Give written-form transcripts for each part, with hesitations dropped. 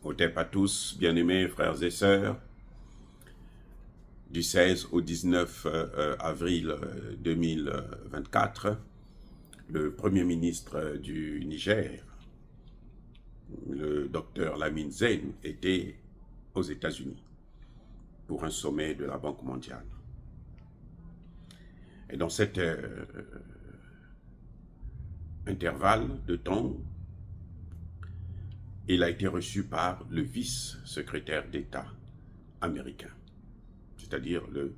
Otep à tous, bien-aimés frères et sœurs, du 16 au 19 avril 2024, le Premier ministre du Niger, le docteur Lamine Zein, était aux États-Unis pour un sommet de la Banque mondiale. Et dans cet intervalle de temps, il a été reçu par le vice-secrétaire d'État américain, c'est-à-dire le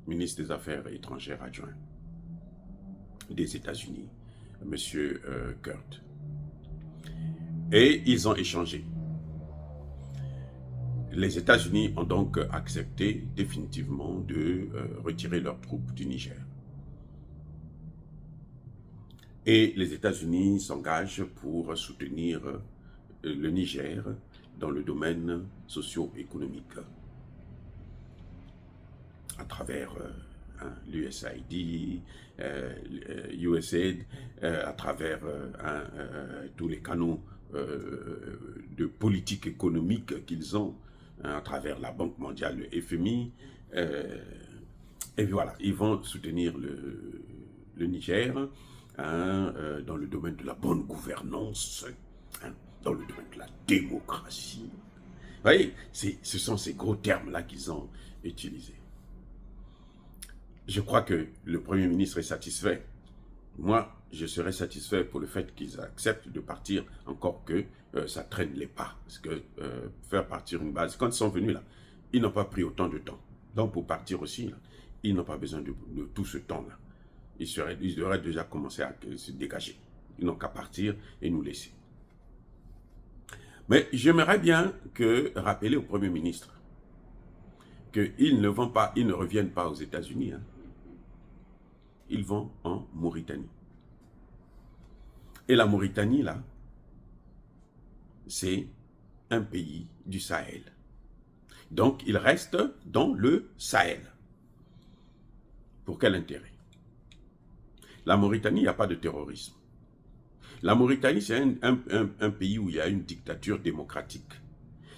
ministre des Affaires étrangères adjoint des États-Unis, M. Kurt. Et ils ont échangé. Les États-Unis ont donc accepté définitivement de retirer leurs troupes du Niger. Et les États-Unis s'engagent pour soutenir le Niger dans le domaine socio-économique à travers l'USAID, USAID, à travers tous les canaux de politique économique qu'ils ont, à travers la Banque mondiale, le FMI. Et voilà, ils vont soutenir le Niger dans le domaine de la bonne gouvernance, dans le domaine de la démocratie. Vous voyez, ce sont ces gros termes-là qu'ils ont utilisés. Je crois que le Premier ministre est satisfait. Moi, je serais satisfait pour le fait qu'ils acceptent de partir, encore que ça traîne les pas. Parce que faire partir une base, quand ils sont venus là, ils n'ont pas pris autant de temps. Donc pour partir aussi, là, ils n'ont pas besoin de tout ce temps-là. Ils auraient déjà commencé à se dégager. Ils n'ont qu'à partir et nous laisser. Mais j'aimerais bien rappeler au Premier ministre qu'ils ne reviennent pas aux États-Unis. Hein. Ils vont en Mauritanie. Et la Mauritanie, là, c'est un pays du Sahel. Donc, ils restent dans le Sahel. Pour quel intérêt? La Mauritanie, il n'y a pas de terrorisme. La Mauritanie, c'est un pays où il y a une dictature démocratique.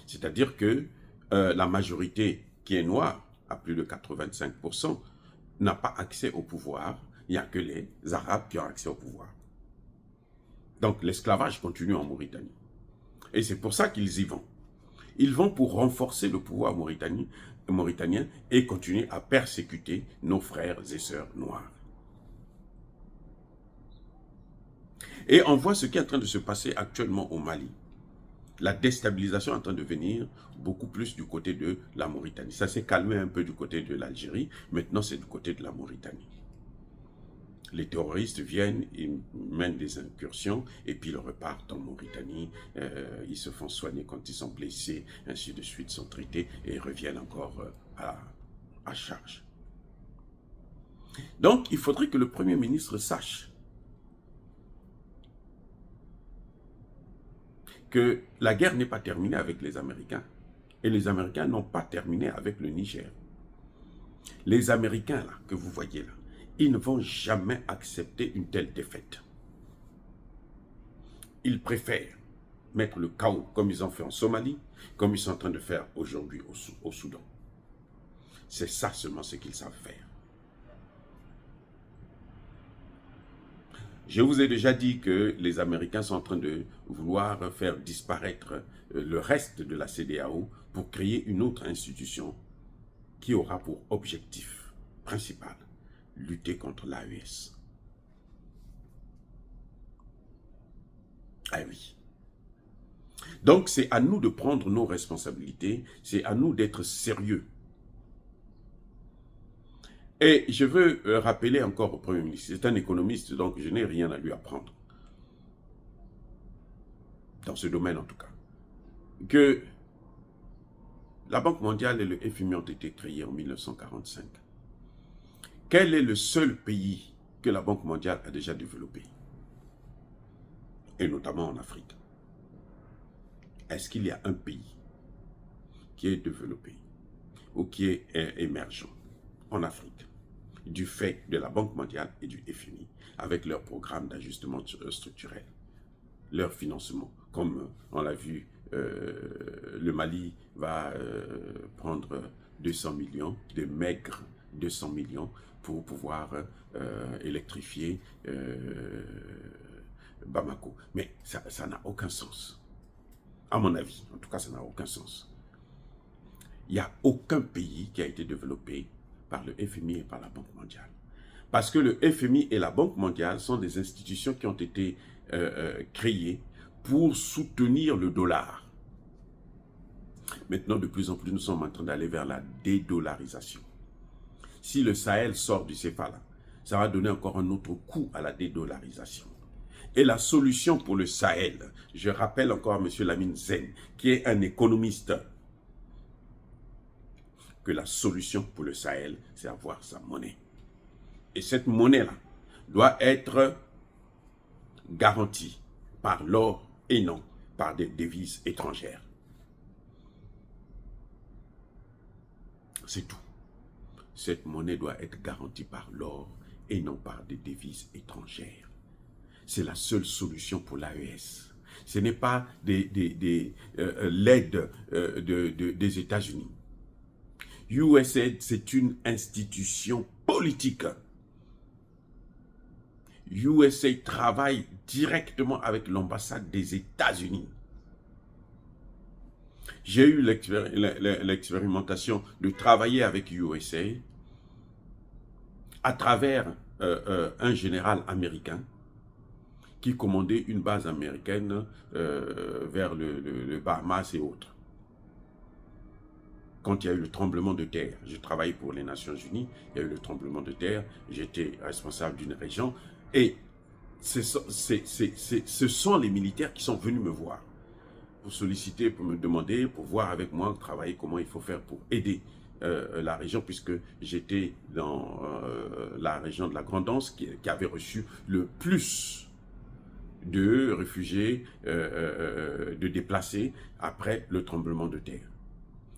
C'est-à-dire que la majorité qui est noire, à plus de 85%, n'a pas accès au pouvoir. Il n'y a que les Arabes qui ont accès au pouvoir. Donc l'esclavage continue en Mauritanie. Et c'est pour ça qu'ils y vont. Ils vont pour renforcer le pouvoir mauritanien et continuer à persécuter nos frères et sœurs noirs. Et on voit ce qui est en train de se passer actuellement au Mali. La déstabilisation est en train de venir beaucoup plus du côté de la Mauritanie. Ça s'est calmé un peu du côté de l'Algérie, maintenant c'est du côté de la Mauritanie. Les terroristes viennent, ils mènent des incursions et puis ils repartent en Mauritanie. Ils se font soigner quand ils sont blessés, ainsi de suite, sont traités et reviennent encore à charge. Donc, il faudrait que le Premier ministre sache que la guerre n'est pas terminée avec les Américains. Et les Américains n'ont pas terminé avec le Niger. Les Américains, là, que vous voyez là, ils ne vont jamais accepter une telle défaite. Ils préfèrent mettre le chaos comme ils ont fait en Somalie, comme ils sont en train de faire aujourd'hui au Soudan. C'est ça seulement ce qu'ils savent faire. Je vous ai déjà dit que les Américains sont en train de vouloir faire disparaître le reste de la CEDEAO pour créer une autre institution qui aura pour objectif principal lutter contre l'AES. Ah oui. Donc c'est à nous de prendre nos responsabilités, c'est à nous d'être sérieux. Et je veux rappeler encore au Premier ministre, c'est un économiste, donc je n'ai rien à lui apprendre, dans ce domaine en tout cas, que la Banque mondiale et le FMI ont été créés en 1945. Quel est le seul pays que la Banque mondiale a déjà développé? Et notamment en Afrique. Est-ce qu'il y a un pays qui est développé ou qui est émergent en Afrique du fait de la Banque mondiale et du FMI avec leur programme d'ajustement structurel, leur financement comme on l'a vu, le Mali va prendre 200 millions, de maigres 200 millions, pour pouvoir électrifier Bamako. Mais ça n'a aucun sens. À mon avis, en tout cas, ça n'a aucun sens. Il n'y a aucun pays qui a été développé par le FMI et par la Banque mondiale. Parce que le FMI et la Banque mondiale sont des institutions qui ont été créées pour soutenir le dollar. Maintenant, de plus en plus, nous sommes en train d'aller vers la dédollarisation. Si le Sahel sort du CFA, ça va donner encore un autre coup à la dédollarisation. Et la solution pour le Sahel, je rappelle encore à M. Lamine Zen, qui est un économiste, que la solution pour le Sahel, c'est avoir sa monnaie. Et cette monnaie-là doit être garantie par l'or et non par des devises étrangères. C'est tout. Cette monnaie doit être garantie par l'or et non par des devises étrangères. C'est la seule solution pour l'AES. Ce n'est pas l'aide des États-Unis. USAID, c'est une institution politique. USAID travaille directement avec l'ambassade des États-Unis. J'ai eu l'expérimentation de travailler avec USAID à travers un général américain qui commandait une base américaine vers le Bahamas et autres. Quand il y a eu le tremblement de terre, je travaillais pour les Nations Unies, il y a eu le tremblement de terre, j'étais responsable d'une région, et ce sont les militaires qui sont venus me voir, pour solliciter, pour me demander, pour voir avec moi, travailler, comment il faut faire pour aider la région, puisque j'étais dans la région de la Grande Anse, qui avait reçu le plus de réfugiés, de déplacés après le tremblement de terre.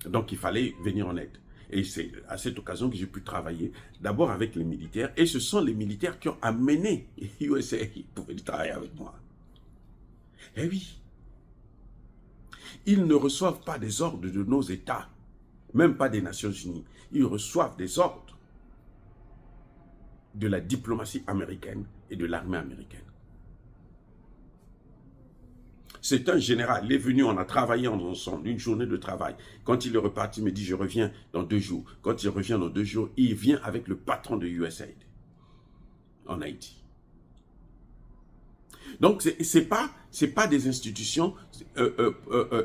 Donc, il fallait venir en aide. Et c'est à cette occasion que j'ai pu travailler d'abord avec les militaires. Et ce sont les militaires qui ont amené USAID pour venir travailler avec moi. Eh oui. Ils ne reçoivent pas des ordres de nos États, même pas des Nations Unies. Ils reçoivent des ordres de la diplomatie américaine et de l'armée américaine. C'est un général, il est venu, on a travaillé ensemble, une journée de travail. Quand il est reparti, il me dit, je reviens dans 2 jours. Quand il revient dans 2 jours, il vient avec le patron de USAID en Haïti. Donc, ce n'est pas des institutions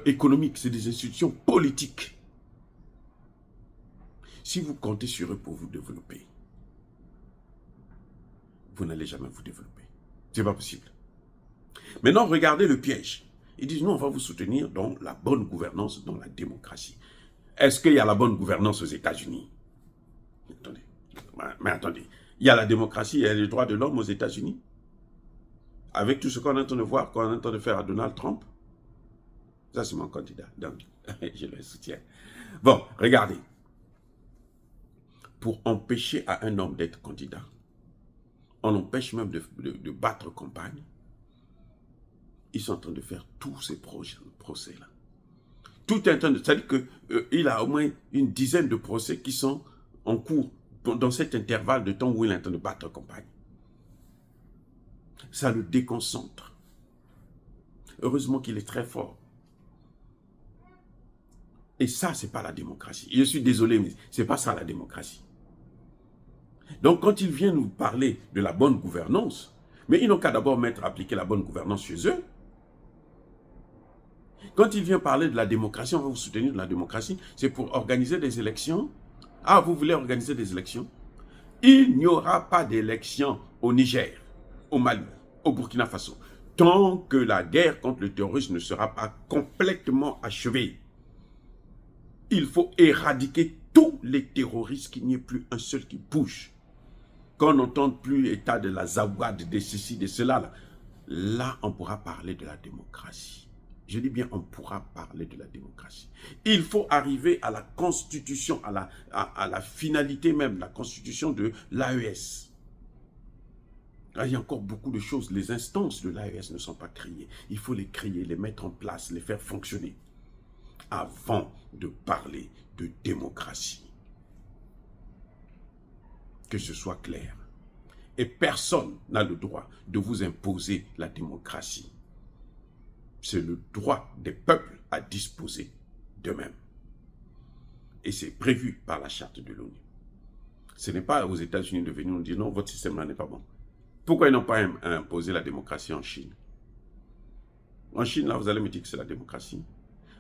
économiques, c'est des institutions politiques. Si vous comptez sur eux pour vous développer, vous n'allez jamais vous développer. Ce n'est pas possible. Maintenant, regardez le piège. Ils disent, nous, on va vous soutenir dans la bonne gouvernance, dans la démocratie. Est-ce qu'il y a la bonne gouvernance aux États-Unis? Attendez. Mais attendez. Il y a la démocratie, il y a les droits de l'homme aux États-Unis. Avec tout ce qu'on est en train de voir, qu'on est en train de faire à Donald Trump. Ça, c'est mon candidat. Donc, je le soutiens. Bon, regardez. Pour empêcher à un homme d'être candidat, on empêche même de battre campagne. Ils sont en train de faire tous ces procès-là. Tout est en train de... C'est-à-dire qu'il a au moins une dizaine de procès qui sont en cours dans cet intervalle de temps où il est en train de battre campagne. Ça le déconcentre. Heureusement qu'il est très fort. Et ça, ce n'est pas la démocratie. Je suis désolé, mais ce n'est pas ça la démocratie. Donc, quand il vient nous parler de la bonne gouvernance, mais ils n'ont qu'à d'abord appliquer la bonne gouvernance chez eux. Quand il vient parler de la démocratie, on va vous soutenir de la démocratie, c'est pour organiser des élections. Ah, vous voulez organiser des élections? Il n'y aura pas d'élections au Niger, au Mali, au Burkina Faso, tant que la guerre contre le terrorisme ne sera pas complètement achevée. Il faut éradiquer tous les terroristes, qu'il n'y ait plus un seul qui bouge. Qu'on n'entende plus l'état de la Zawad, de ceci, de cela. Là, on pourra parler de la démocratie. Je dis bien, on pourra parler de la démocratie. Il faut arriver à la constitution, à la finalité même, la constitution de l'AES. Ah, il y a encore beaucoup de choses. Les instances de l'AES ne sont pas créées. Il faut les créer, les mettre en place, les faire fonctionner avant de parler de démocratie. Que ce soit clair. Et personne n'a le droit de vous imposer la démocratie. C'est le droit des peuples à disposer d'eux-mêmes. Et c'est prévu par la charte de l'ONU. Ce n'est pas aux États-Unis de venir nous dire non, votre système-là n'est pas bon. Pourquoi ils n'ont pas imposé la démocratie en Chine? En Chine, là, vous allez me dire que c'est la démocratie.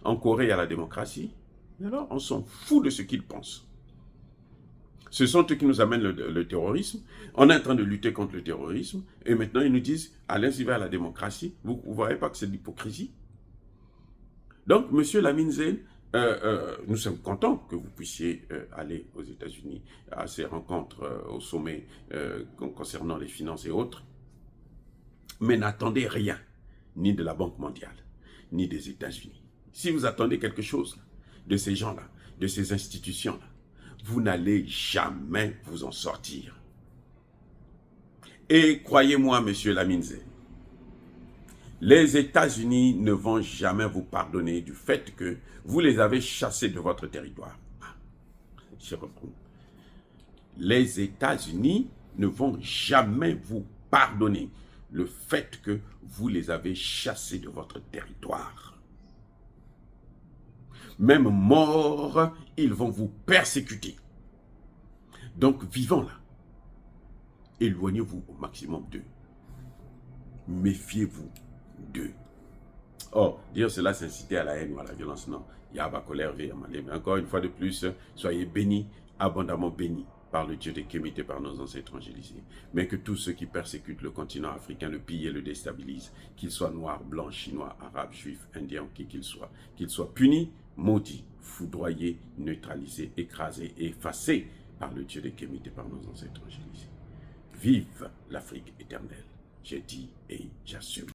En Corée, il y a la démocratie. Et alors, on s'en fout de ce qu'ils pensent. Ce sont eux qui nous amènent le terrorisme. On est en train de lutter contre le terrorisme. Et maintenant, ils nous disent, allez-y vers la démocratie. Vous ne voyez pas que c'est de l'hypocrisie? Donc, M. Lamine Zeine, nous sommes contents que vous puissiez aller aux États-Unis à ces rencontres au sommet concernant les finances et autres. Mais n'attendez rien, ni de la Banque mondiale, ni des États-Unis. Si vous attendez quelque chose de ces gens-là, de ces institutions-là, vous n'allez jamais vous en sortir. Et croyez-moi, M. Lamine Zeine, les États-Unis ne vont jamais vous pardonner du fait que vous les avez chassés de votre territoire. Je reprends. Les États-Unis ne vont jamais vous pardonner le fait que vous les avez chassés de votre territoire. Même morts, ils vont vous persécuter. Donc, vivons là. Éloignez-vous au maximum d'eux. Méfiez-vous d'eux. Oh, dire cela, c'est inciter à la haine ou à la violence. Non. Yaba colère, mais encore une fois de plus, soyez bénis, abondamment bénis par le Dieu des Kémites et par nos ancêtres angélisés. Mais que tous ceux qui persécutent le continent africain, le pillent et le déstabilisent, qu'ils soient noirs, blancs, chinois, arabes, juifs, indiens, qui qu'ils soient punis, maudits, foudroyés, neutralisés, écrasés et effacés par le Dieu des Kémites et par nos ancêtres angélisés. Vive l'Afrique éternelle. J'ai dit et j'assume.